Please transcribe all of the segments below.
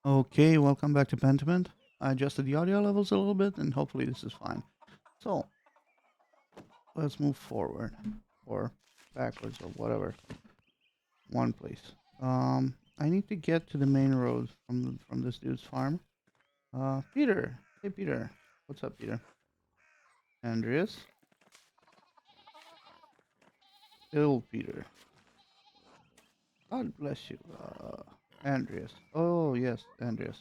Okay, welcome back to Pentiment. I adjusted the audio levels a little bit and hopefully this is fine. So, let's move forward or backwards or whatever. One place. I need to get to the main road from this dude's farm. Peter. Hey, Peter. What's up, Peter? Andreas. Ill Peter. God bless you. Andreas. Oh, yes, Andreas.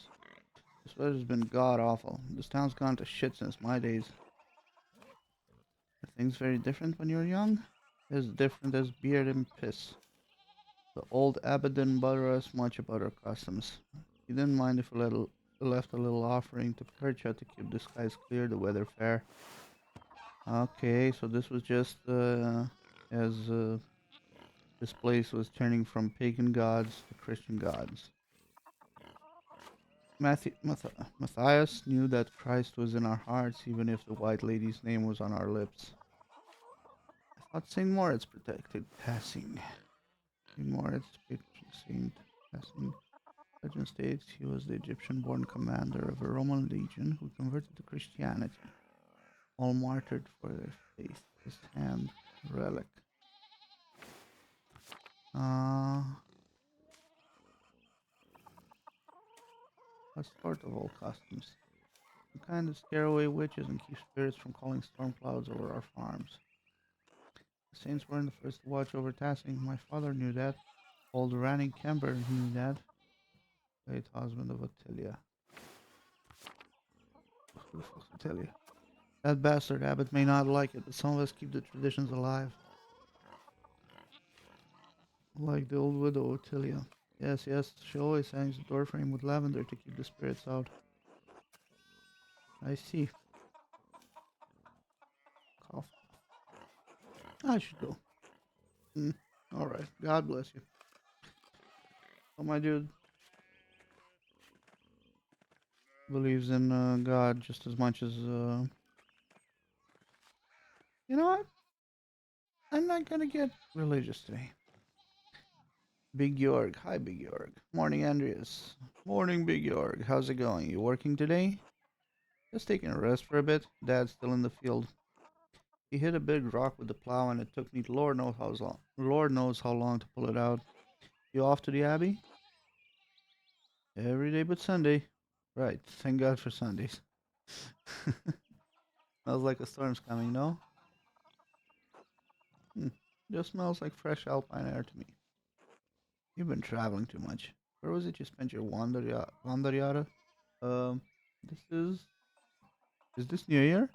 This weather's been god awful. This town's gone to shit since my days. Are things very different when you're young? As different as beer and piss. The old abbot didn't bother us much about our customs. He didn't mind if we left a little offering to Percha to keep the skies clear, the weather fair. Okay, so this was just as this place was turning from pagan gods to Christian gods. Matthias knew that Christ was in our hearts, even if the White Lady's name was on our lips. I thought Saint Moritz protected passing. Saint Moritz, patron saint, passing. Legend states he was the Egyptian-born commander of a Roman legion who converted to Christianity, all martyred for their faith. His hand relic. Uh, a sort of all customs. The kind that scare away witches and keep spirits from calling storm clouds over our farms. The saints weren't the first to watch over Tassing. My father knew that. Old Ranny Kemper knew that. Late husband of Attilia. Who the fuck's Attilia? That bastard Abbott may not like it, but some of us keep the traditions alive. Like the old widow Attilia. Yes, yes, she always hangs the doorframe with lavender to keep the spirits out. I see. Cough. I should go. Mm, Alright, God bless you. Oh, my dude believes in God just as much as, you know what? I'm not gonna get religious today. Big Yorg. Hi, Big Yorg. Morning, Andreas. Morning, Big Yorg. How's it going? You working today? Just taking a rest for a bit. Dad's still in the field. He hit a big rock with the plow, and it took me Lord knows how long to pull it out. You off to the Abbey? Every day but Sunday. Right. Thank God for Sundays. Smells like a storm's coming, no? Hmm. Just smells like fresh alpine air to me. You've been traveling too much. Where was it you spent your Wanderyada? Um, this is this New Year?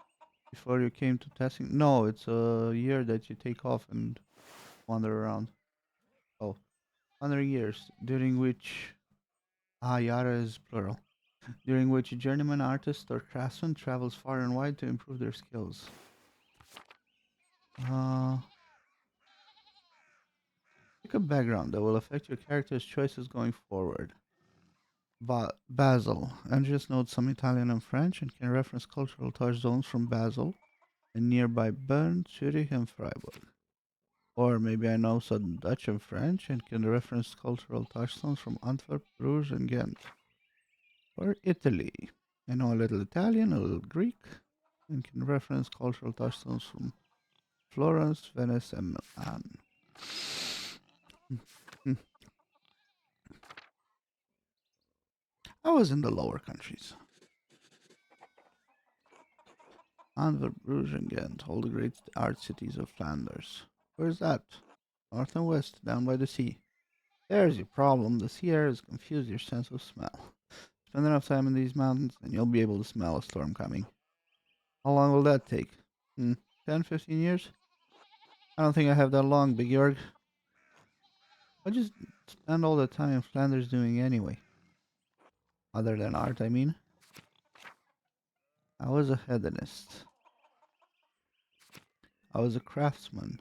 Before you came to testing? No, it's a year that you take off and wander around. Oh, 100 years, during which Yara is plural, during which a journeyman artist or craftsman travels far and wide to improve their skills. Uh, Pick a background that will affect your character's choices going forward. Basel. Andreas knows some Italian and French and can reference cultural touch zones from Basel and nearby Bern, Zurich, and Freiburg. Or maybe I know some Dutch and French and can reference cultural touchstones from Antwerp, Bruges, and Ghent. Or Italy. I know a little Italian, a little Greek, and can reference cultural touchstones from Florence, Venice, and Milan. I was in the lower countries. Antwerp, Bruges, and Ghent, all the great art cities of Flanders. Where's that? North and west, down by the sea. There's your problem. The sea air has confused your sense of smell. Spend enough time in these mountains, and you'll be able to smell a storm coming. How long will that take? 10, 15 years? I don't think I have that long, Big Yorg. What just spend all the time in Flanders doing anyway? Other than art, I mean. I was a hedonist. I was a craftsman.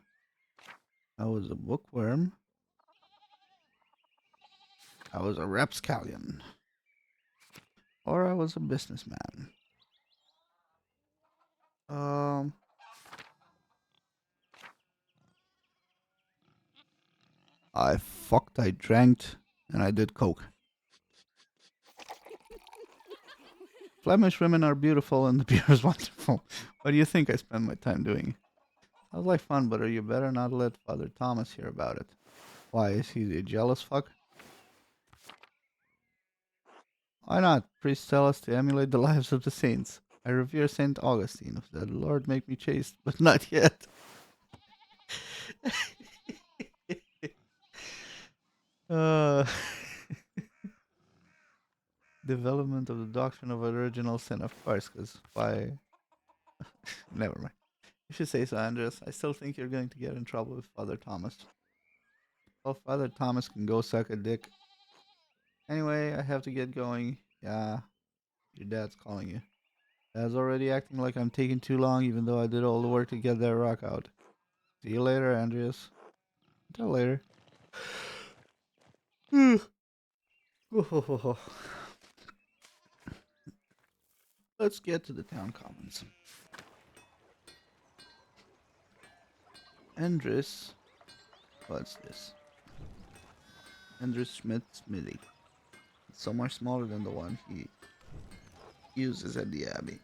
I was a bookworm. I was a rapscallion. Or I was a businessman. Um, I fucked, I drank, and I did coke. Flemish women are beautiful and the beer is wonderful. What do you think I spend my time doing? Sounds like fun, but you better not let Father Thomas hear about it. Why, is he a jealous fuck? Why not? Priests tell us to emulate the lives of the saints. I revere Saint Augustine. The Lord make me chaste, but not yet. uh, Development of the doctrine of original sin, of course, because why? Never mind. If you say so, Andres, I still think you're going to get in trouble with Father Thomas. Well, Father Thomas can go suck a dick. Anyway, I have to get going. Yeah, your dad's calling you. Dad's already acting like I'm taking too long, even though I did all the work to get that rock out. See you later, Andreas. Until later. Let's get to the town commons. Andres, what's this? Andres Schmidt Smithy. It's somewhere smaller than the one he uses at the Abbey.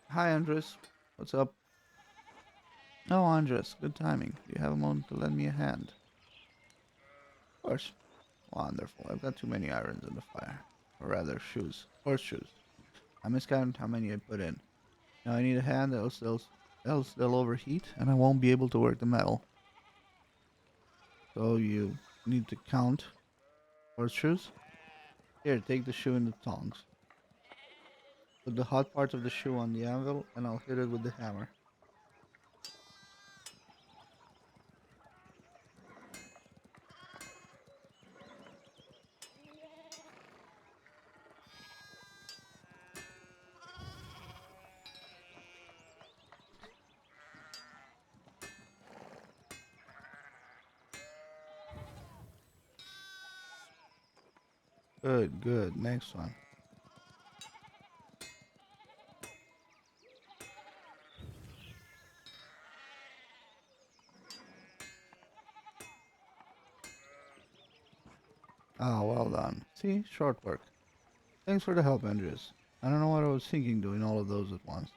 Hi, Andres. What's up? Oh, Andres, good timing. Do you have a moment to lend me a hand? Of course. Wonderful. I've got too many irons in the fire. Or rather, shoes. Horseshoes. I miscounted how many I put in. Now I need a hand, else they'll overheat, and I won't be able to work the metal. So you need to count horseshoes. Here, take the shoe and the tongs. Put the hot part of the shoe on the anvil, and I'll hit it with the hammer. Good, good. Next one. Ah, well done. See? Short work. Thanks for the help, Andreas. I don't know what I was thinking doing all of those at once.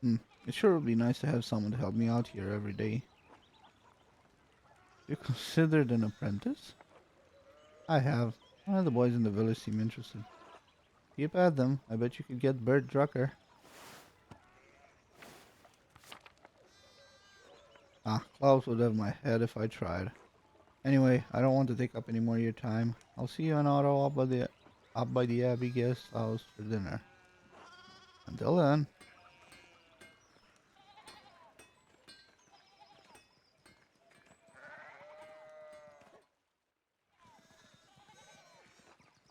It sure would be nice to have someone to help me out here every day. You considered an apprentice? I have. One of the boys in the village seem interested. Keep at them. I bet you could get Bert Drucker. Ah, Klaus would have my head if I tried. Anyway, I don't want to take up any more of your time. I'll see you in Otto up by the Abbey guest house for dinner. Until then.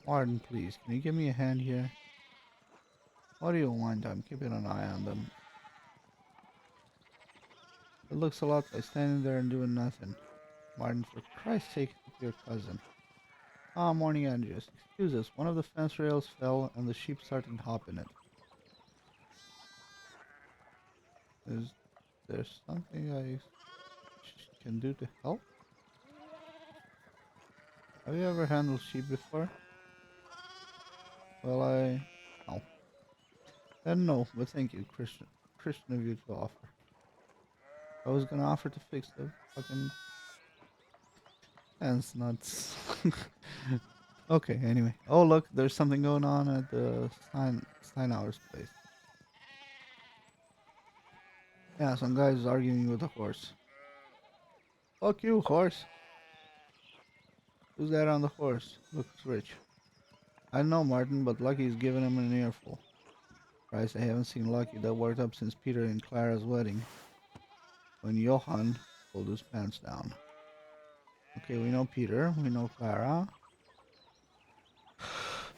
Martin, please, can you give me a hand here? What do you want? I'm keeping an eye on them. It looks a lot like standing there and doing nothing. Martin, for Christ's sake, help your cousin. Ah, morning, Andreas. Excuse us, one of the fence rails fell and the sheep started hopping it. Is there something I can do to help? Have you ever handled sheep before? Well, oh. Then no, but thank you, Christian of you to offer. I was gonna offer to fix the fucking fence nuts. Okay, anyway. Oh, look, there's something going on at the Steinauer's place. Yeah, some guy's arguing with a horse. Fuck you, horse. Who's that on the horse? Looks rich. I don't know, Martin, but Lucky's giving him an earful. Christ, I haven't seen Lucky that worked up since Peter and Clara's wedding, when Johann pulled his pants down. Okay, we know Peter, we know Clara.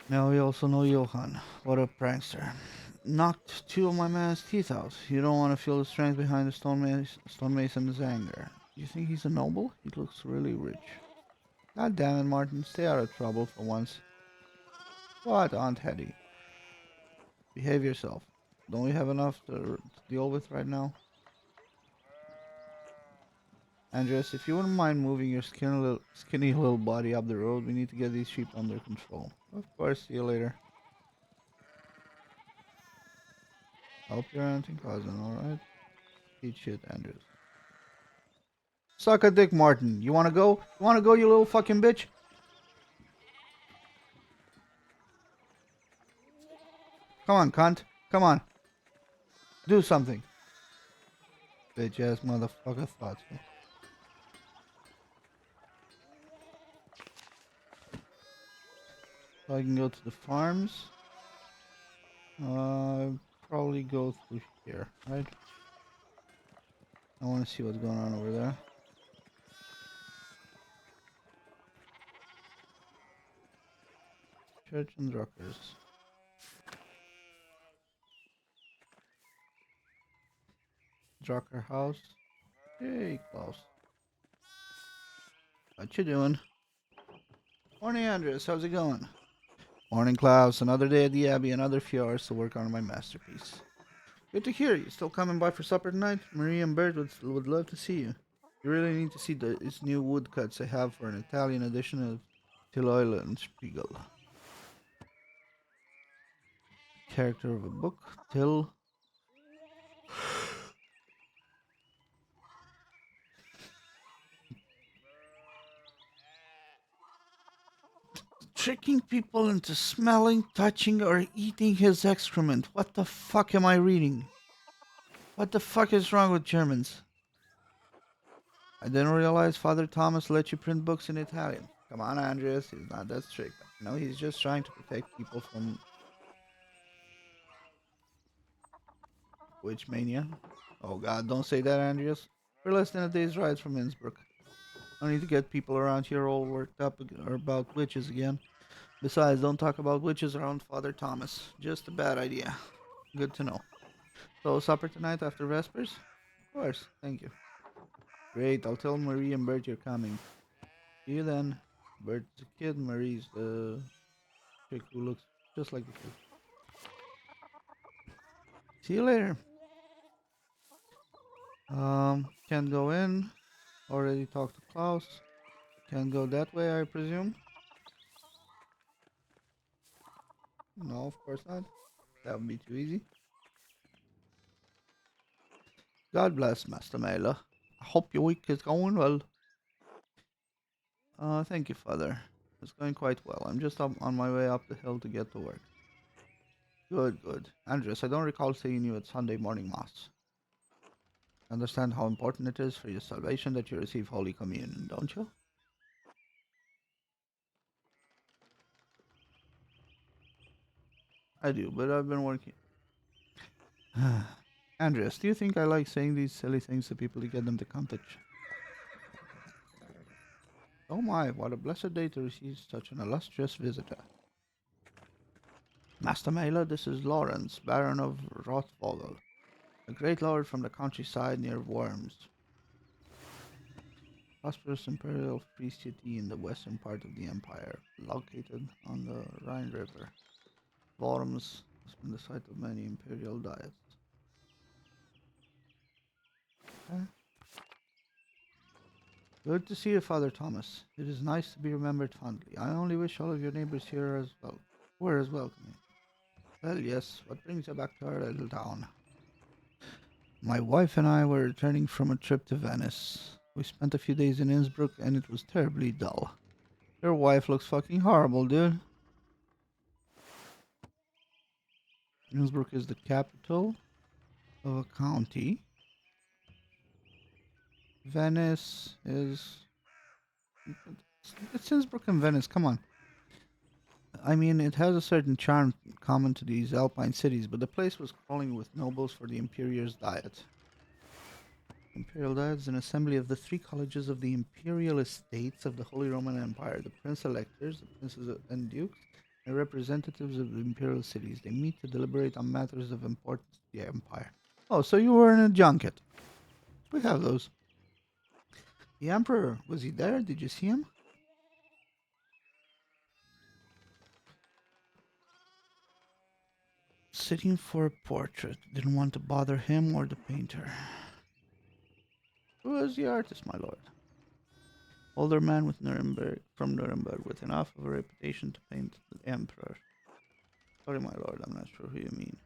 Now we also know Johann. What a prankster. Knocked two of my man's teeth out. You don't want to feel the strength behind the stonemason's anger. You think he's a noble? He looks really rich. God damn it, Martin. Stay out of trouble for once. What, Aunt Hetty? Behave yourself. Don't we have enough to deal with right now? Andres, if you wouldn't mind moving your skinny little body up the road, we need to get these sheep under control. Of course, see you later. Help your aunt and cousin, alright? Eat shit, Andrews. Suck a dick, Martin. You wanna go? You wanna go, you little fucking bitch? Come on, cunt. Come on. Do something. Bitch ass motherfucker thought so. So I can go to the farms. Probably go through here, right? I wanna see what's going on over there. Church and Druckers. Drucker house. Hey, Klaus. What you doing? Morning, Andres. How's it going? Morning, Klaus. Another day at the Abbey, another few hours to work on my masterpiece. Good to hear you. Still coming by for supper tonight? Marie and Bert would love to see you. You really need to see these new woodcuts I have for an Italian edition of Till and Spiegel. Character of a book, Till. Tricking people into smelling, touching, or eating his excrement. What the fuck am I reading? What the fuck is wrong with Germans? I didn't realize Father Thomas let you print books in Italian. Come on, Andreas, he's not that strict. No, he's just trying to protect people from witch mania. Oh god, don't say that, Andreas. We're less than a day's ride from Innsbruck. No need to get people around here all worked up about witches again. Besides, don't talk about witches around Father Thomas. Just a bad idea. Good to know. So, supper tonight after Vespers? Of course, thank you. Great, I'll tell Marie and Bert you're coming. See you then. Bert's a kid, Marie's the chick who looks just like the kid. See you later. Can't go in. Already talked to Klaus. Can't go that way, I presume. No, of course not. That would be too easy. God bless, Master Mela. I hope your week is going well. Thank you, Father. It's going quite well. I'm just on my way up the hill to get to work. Good, good. Andres, I don't recall seeing you at Sunday morning Mass. Understand how important it is for your salvation that you receive Holy Communion, don't you? I do, but I've been working. Andres, do you think I like saying these silly things to people to get them to come to Oh my, what a blessed day to receive such an illustrious visitor. Master Mela, this is Lawrence, Baron of Rothvogel, a great lord from the countryside near Worms. Prosperous imperial free city in the western part of the empire, located on the Rhine River. Worms has been the site of many imperial diets. Okay. Good to see you, Father Thomas. It is nice to be remembered fondly. I only wish all of your neighbors here as well were as welcoming. Well, yes, what brings you back to our little town? My wife and I were returning from a trip to Venice. We spent a few days in Innsbruck and it was terribly dull. Your wife looks fucking horrible, dude. Innsbruck is the capital of a county. Venice is... It's Innsbruck and Venice, come on. I mean, it has a certain charm common to these alpine cities, but the place was crawling with nobles for the Imperial's diet. Imperial Diet is an assembly of the three colleges of the imperial estates of the Holy Roman Empire, the prince-electors, the princes and dukes, and representatives of the imperial cities. They meet to deliberate on matters of importance to the empire. Oh, so you were in a junket. We have those. The emperor, was he there? Did you see him? Sitting for a portrait. Didn't want to bother him or the painter. Who is the artist, my lord? Older man from Nuremberg, with enough of a reputation to paint the emperor. Sorry, my lord, I'm not sure who you mean.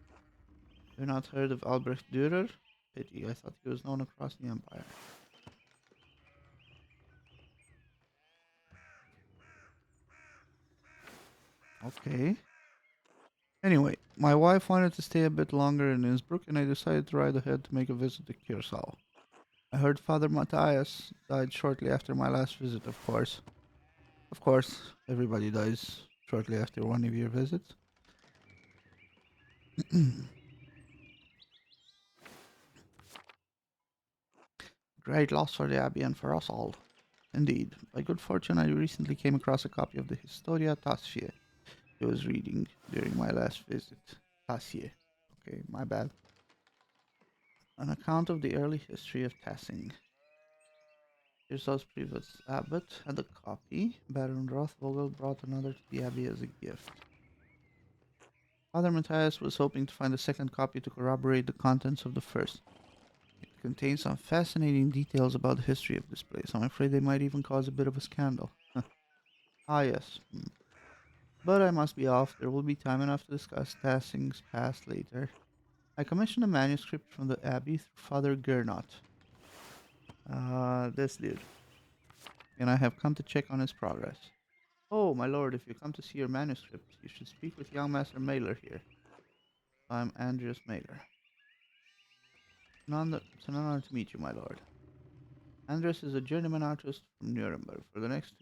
You've not heard of Albrecht Dürer? Pity, I thought he was known across the empire. Okay. Anyway, my wife wanted to stay a bit longer in Innsbruck, and I decided to ride ahead to make a visit to Curacao. I heard Father Matthias died shortly after my last visit, of course. Of course, everybody dies shortly after one of your visits. Great loss for the Abbey and for us all. Indeed, by good fortune, I recently came across a copy of the Historia Tassie I was reading during my last visit. Tassie. Okay, my bad. An account of the early history of Tassing. Yrsa's previous abbot had a copy. Baron Rothvogel brought another to the abbey as a gift. Father Matthias was hoping to find a second copy to corroborate the contents of the first. It contains some fascinating details about the history of this place. I'm afraid they might even cause a bit of a scandal. Ah, yes. But I must be off. There will be time enough to discuss Tassing's past later. I commissioned a manuscript from the abbey through Father Gernot. This dude. And I have come to check on his progress. Oh, my lord, if you come to see your manuscript, you should speak with young Master Mailer here. I'm Andreas Mailer. It's an honor to meet you, my lord. Andres is a journeyman artist from Nuremberg. For the next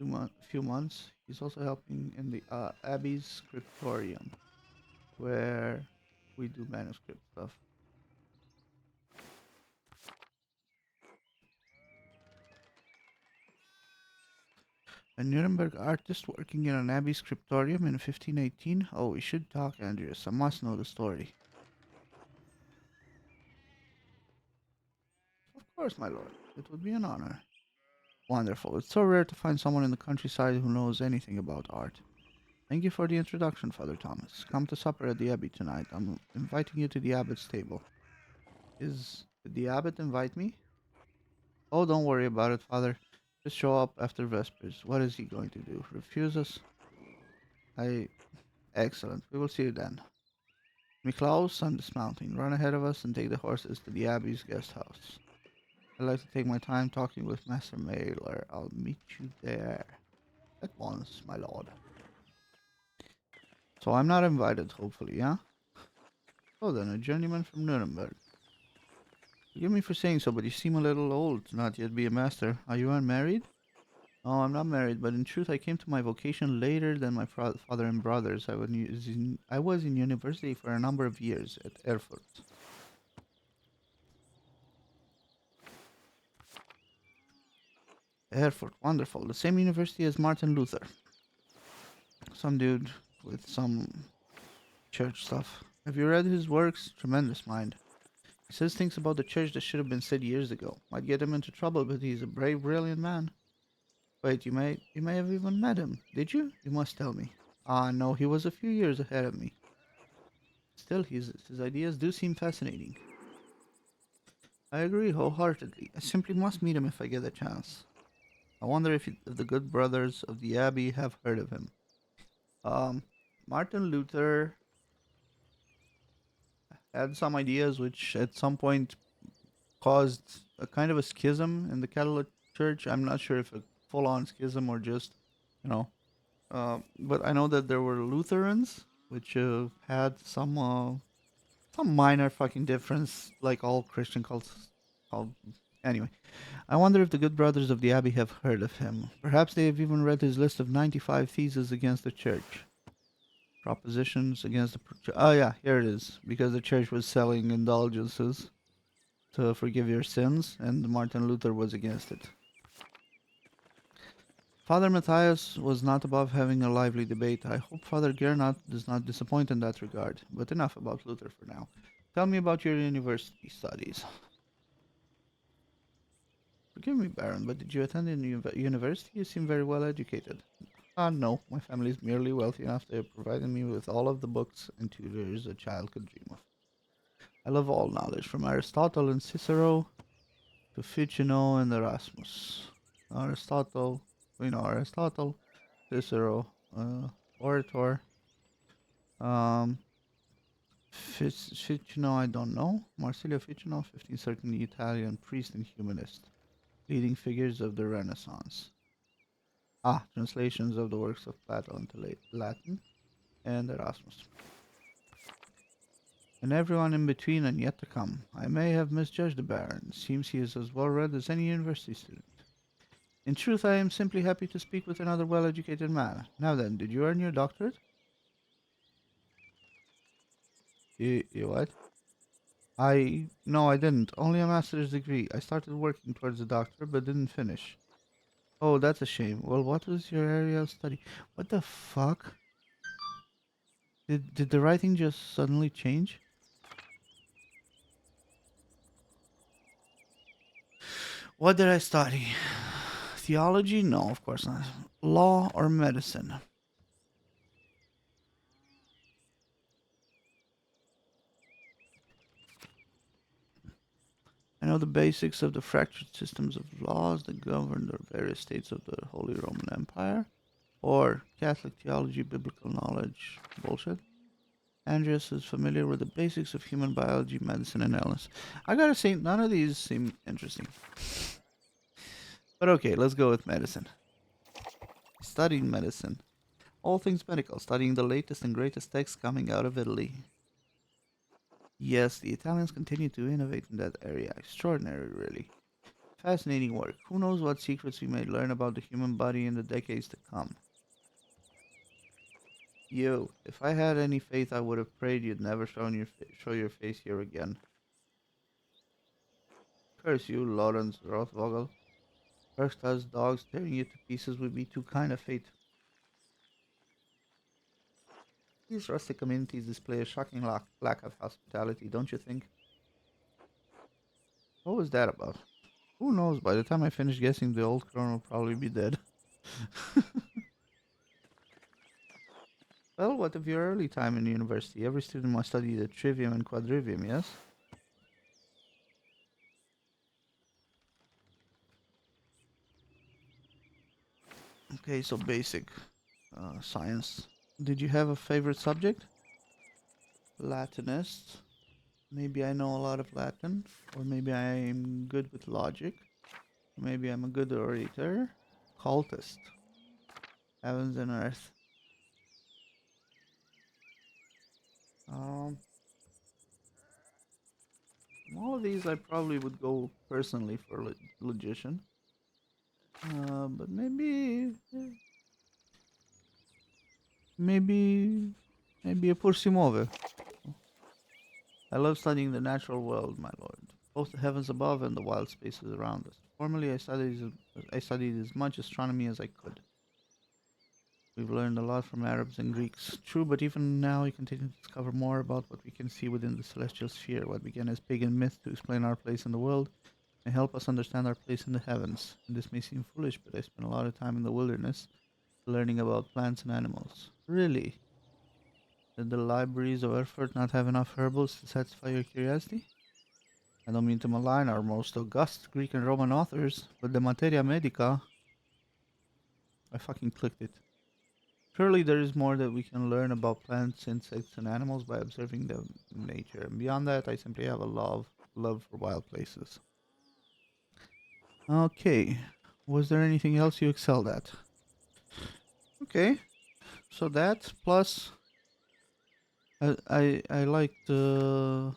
few months, he's also helping in the Abbey's scriptorium, where we do manuscript stuff. A Nuremberg artist working in an Abbey scriptorium in 1518? Oh, we should talk, Andreas. I must know the story. Of course, my lord. It would be an honor. Wonderful. It's so rare to find someone in the countryside who knows anything about art. Thank you for the introduction, Father Thomas. Come to supper at the Abbey tonight. I'm inviting you to the Abbot's table. Did the Abbot invite me? Oh, don't worry about it, Father. Just show up after Vespers. What is he going to do? Refuse us? I... Excellent. We will see you then. Miklaus on dismounting. Run ahead of us and take the horses to the Abbey's guest house. I'd like to take my time talking with Master Mailer. I'll meet you there. At once, my lord. So I'm not invited, hopefully, yeah? Oh, then a journeyman from Nuremberg. Forgive me for saying so, but you seem a little old to not yet be a master. Are you unmarried? Oh, I'm not married, but in truth, I came to my vocation later than my father and brothers. I was in university for a number of years at Erfurt. Erfurt, wonderful. The same university as Martin Luther. Some dude with some church stuff. Have you read his works? Tremendous mind. He says things about the church that should have been said years ago. Might get him into trouble, but he's a brave, brilliant man. Wait, you may have even met him. Did you? You must tell me. Ah, no, he was a few years ahead of me. Still, his ideas do seem fascinating. I agree wholeheartedly. I simply must meet him if I get a chance. I wonder if the good brothers of the Abbey have heard of him. Um, Martin Luther had some ideas which at some point caused a kind of a schism in the Catholic Church. I'm not sure if a full-on schism or just, you know, but I know that there were Lutherans which had some minor fucking difference, like all Christian cults. Called anyway. I wonder if the good brothers of the Abbey have heard of him. Perhaps they have even read his list of 95 theses against the Church. Propositions against the. Oh yeah, here it is. Because the Church was selling indulgences to forgive your sins, and Martin Luther was against it. Father Matthias was not above having a lively debate. I hope Father Gernot does not disappoint in that regard. But enough about Luther for now. Tell me about your university studies. Forgive me, Baron, but did you attend a university? You seem very well educated. Ah, no. My family is merely wealthy enough to have provided me with all of the books and tutors a child could dream of. I love all knowledge, from Aristotle and Cicero to Ficino and Erasmus. Aristotle, Aristotle, Cicero, orator, um, Ficino, I don't know. Marsilio Ficino, 15th century Italian priest and humanist, leading figures of the Renaissance. Ah, translations of the works of Plato into Latin and Erasmus. And everyone in between and yet to come. I may have misjudged the Baron. Seems he is as well read as any university student. In truth, I am simply happy to speak with another well-educated man. Now then, did you earn your doctorate? You what? No, I didn't. Only a master's degree. I started working towards a doctor, but didn't finish. Oh, that's a shame. Well, what was your area of study? What the fuck? Did the writing just suddenly change? What did I study? Theology? No, of course not. Law or medicine? I know the basics of the fractured systems of laws that govern the various states of the Holy Roman Empire. Or Catholic theology, biblical knowledge. Bullshit. Andreas is familiar with the basics of human biology, medicine, and illness. I gotta say, none of these seem interesting. But okay, let's go with medicine. Studying medicine. All things medical, studying the latest and greatest texts coming out of Italy. Yes, the Italians continue to innovate in that area. Extraordinary, really. Fascinating work. Who knows what secrets we may learn about the human body in the decades to come. Yo, if I had any faith, I would have prayed you'd never show your face here again. Curse you, Lawrence Rothvogel. First us dogs tearing you to pieces would be too kind of fate. These rustic communities display a shocking lack of hospitality, don't you think? What was that about? Who knows? By the time I finish guessing, the old crone will probably be dead. Well, what of your early time in university? Every student must study the trivium and quadrivium, yes? Okay, so basic science. Did you have a favorite subject? Latinist. Maybe I know a lot of Latin, or maybe I'm good with logic. Maybe I'm a good orator. Cultist. Heavens and earth. Um, from all of these, I probably would go personally for logician. But maybe, maybe a pur si muove. I love studying the natural world, my lord, both the heavens above and the wild spaces around us. Formerly, I studied as much astronomy as I could. We've learned a lot from Arabs and Greeks. True, but even now we continue to discover more about what we can see within the celestial sphere. What began as pagan myth to explain our place in the world may help us understand our place in the heavens. And this may seem foolish, but I spent a lot of time in the wilderness learning about plants and animals. Really? Did the libraries of Erfurt not have enough herbals to satisfy your curiosity? I don't mean to malign our most august Greek and Roman authors, but the Materia Medica. I fucking clicked it. Surely there is more that we can learn about plants, insects, and animals by observing them in nature. And beyond that, I simply have a love for wild places. Okay. Was there anything else you excelled at? Okay. So that plus I liked I'm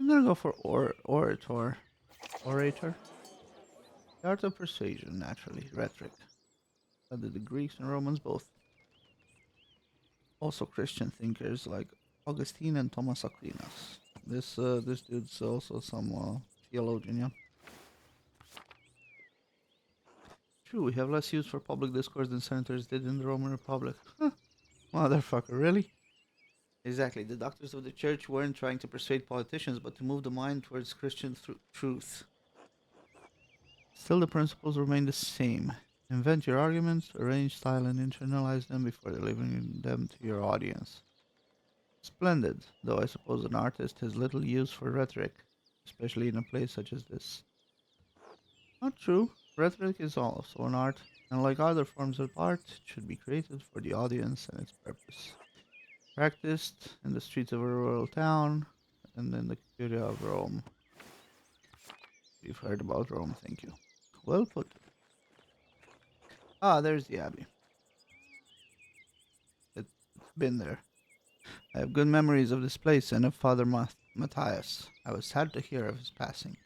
gonna go for orator. The art of persuasion, naturally, rhetoric. Studied the Greeks and Romans both. Also Christian thinkers like Augustine and Thomas Aquinas. This dude's also some theologian, yeah. True, we have less use for public discourse than senators did in the Roman Republic. Huh, motherfucker, really? Exactly. The doctors of the church weren't trying to persuade politicians, but to move the mind towards Christian truth. Still, the principles remain the same. Invent your arguments, arrange style, and internalize them before delivering them to your audience. Splendid, though I suppose an artist has little use for rhetoric, especially in a place such as this. Not true. Rhetoric is also an art. And like other forms of art, it should be created for the audience and its purpose. Practiced in the streets of a rural town and in the curia of Rome. We've heard about Rome, thank you. Well put. Ah, there's the abbey. It's been there. I have good memories of this place and of Father Matthias. I was sad to hear of his passing.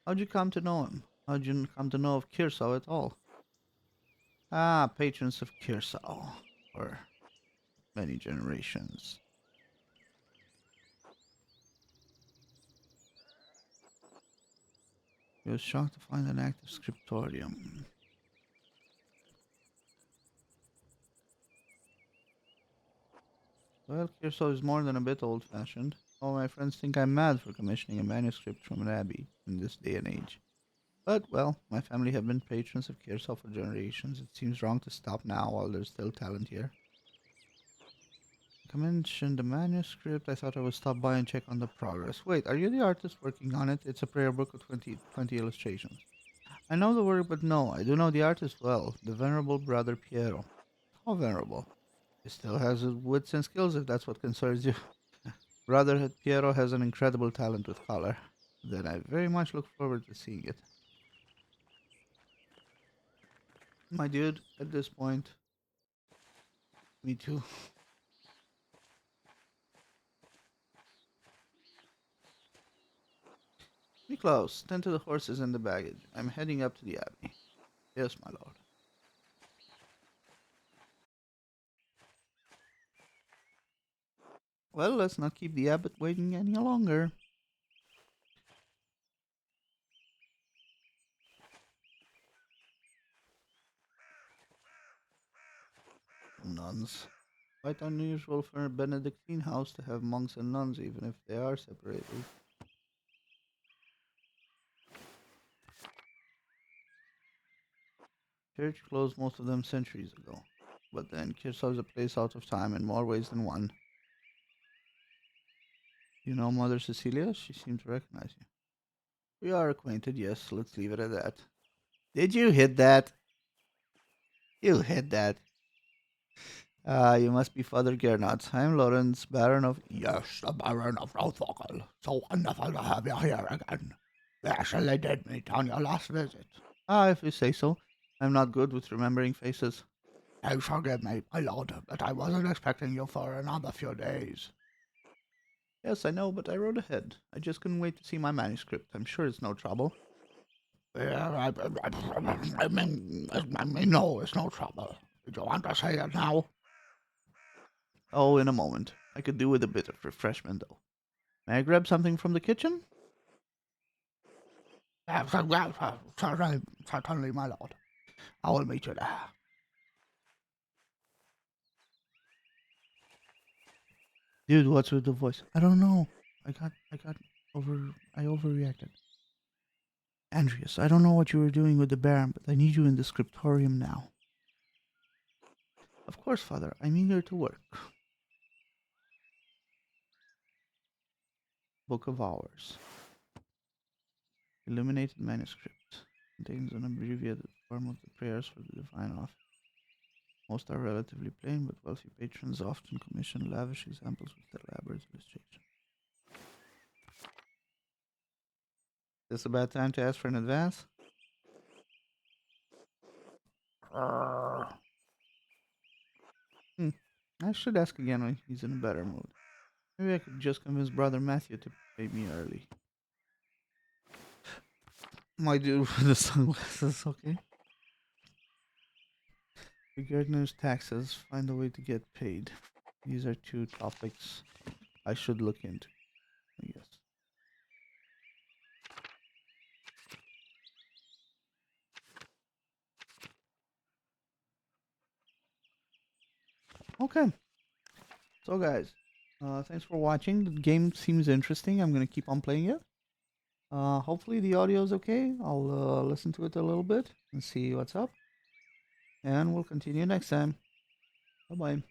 How'd you come to know him? How'd you come to know of Kirsau at all? Ah, patrons of Kirsau for many generations. He was shocked to find an active scriptorium. Well, Kirsau is more than a bit old-fashioned. All my friends think I'm mad for commissioning a manuscript from an abbey in this day and age. But, well, my family have been patrons of Kirsau for generations. It seems wrong to stop now while there's still talent here. Commissioned the manuscript. I thought I would stop by and check on the progress. Wait, are you the artist working on it? It's a prayer book with 20 illustrations. I know the work, but no, I do know the artist well, the venerable brother Piero. How venerable? He still has his wits and skills if that's what concerns you. Brother Piero has an incredible talent with color. Then I very much look forward to seeing it. My dude, at this point, me too. Be close. Tend to the horses and the baggage. I'm heading up to the abbey. Yes, my lord. Well, let's not keep the abbot waiting any longer. Nuns. Quite unusual for a Benedictine house to have monks and nuns, even if they are separated. Church closed most of them centuries ago. But then, Kirsau is a place out of time in more ways than one. You know Mother Cecilia? She seemed to recognize you. We are acquainted, yes, let's leave it at that. Did you hit that? You hit that. Ah, you must be Father Gernot. I'm Lorenz, Baron of... Yes, the Baron of Rothvogel. So wonderful to have you here again. We actually did meet on your last visit. Ah, if you say so. I'm not good with remembering faces. Oh, forgive me, my lord, but I wasn't expecting you for another few days. Yes, I know, but I wrote ahead. I just couldn't wait to see my manuscript. I'm sure it's no trouble. Yeah, I mean, no, it's no trouble. Do you want to say it now? Oh, in a moment. I could do with a bit of refreshment, though. May I grab something from the kitchen? Certainly, my lord. I will meet you there. Dude, what's with the voice? I don't know. I overreacted. Andreas, I don't know what you were doing with the Baron, but I need you in the scriptorium now. Of course, Father. I'm eager to work. Book of Hours. Illuminated manuscript. Contains an abbreviated form of the prayers for the divine office. Most are relatively plain, but wealthy patrons often commission lavish examples with elaborate illustration. Is this a bad time to ask for an advance? Hmm. I should ask again when he's in a better mood. Maybe I could just convince Brother Matthew to pay me early. My dude with the sunglasses, okay? Regarding taxes, find a way to get paid. These are two topics I should look into, I guess. Okay. So guys, thanks for watching. The game seems interesting. I'm gonna keep on playing it. Hopefully the audio is okay. I'll listen to it a little bit and see what's up. And we'll continue next time. Bye bye.